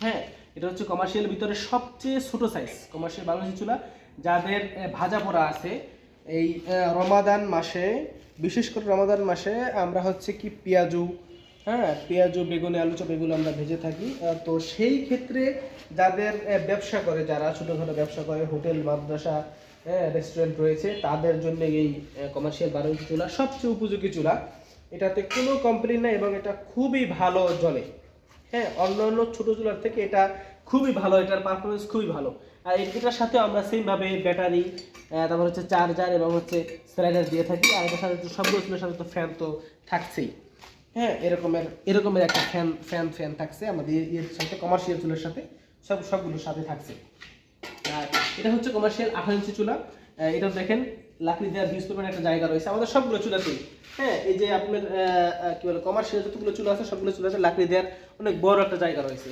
হ্যাঁ, এটা হচ্ছে কমার্শিয়াল ভিতরে সবচেয়ে ছোট সাইজ কমার্শিয়াল 12 ইঞ্চি চুলা। যাদের ভাজা পোড়া আছে এই রমাদান মাসে, বিশেষ করে রমাদান মাসে আমরা হচ্ছে কি পেঁয়াজু, হ্যাঁ পেঁয়াজু বেগুনি আলু চপ এগুলো আমরা ভেজে থাকি। তো সেই ক্ষেত্রে যাদের ব্যবসা করে, যারা ছোটোখাটো ব্যবসা করে, হোটেল মাদ্রাসা রেস্টুরেন্ট রয়েছে, তাদের জন্য এই কমার্শিয়াল 12 ইঞ্চি চুলা সবচেয়ে উপযোগী চুলা। এটাতে কোনো কমপ্লেন নাই এবং এটা খুবই ভালো জ্বলে। হ্যাঁ, অন্যান্য ছোটো চুলার থেকে এটা খুবই ভালো, এটার পারফরমেন্স খুবই ভালো। আর এটার সাথে আমরা সেমভাবে ব্যাটারি, তারপর হচ্ছে চার্জার এবং হচ্ছে স্লাইডার দিয়ে থাকি। আর এটার সাথে তো সবগুলো চুলের সাথে তো ফ্যান তো থাকছেই। হ্যাঁ, এরকমের একটা ফ্যান থাকছে আমাদের এর সাথে, কমার্শিয়াল চুলের সাথে সবগুলোর সাথে থাকছে। আর এটা হচ্ছে কমার্শিয়াল 18 ইঞ্চি চুলা। এটা দেখেন লাকড়ি দেওয়ার হিউজ পরিমাণে একটা জায়গা রয়েছে আমাদের সবগুলো চুলাতেই। হ্যাঁ, এই যে আপনার কি বলে কমার্শিয়াল যতগুলো চুলা আছে সবগুলো চুলাতে লাকড়ি দেওয়ার অনেক বড় একটা জায়গা রয়েছে।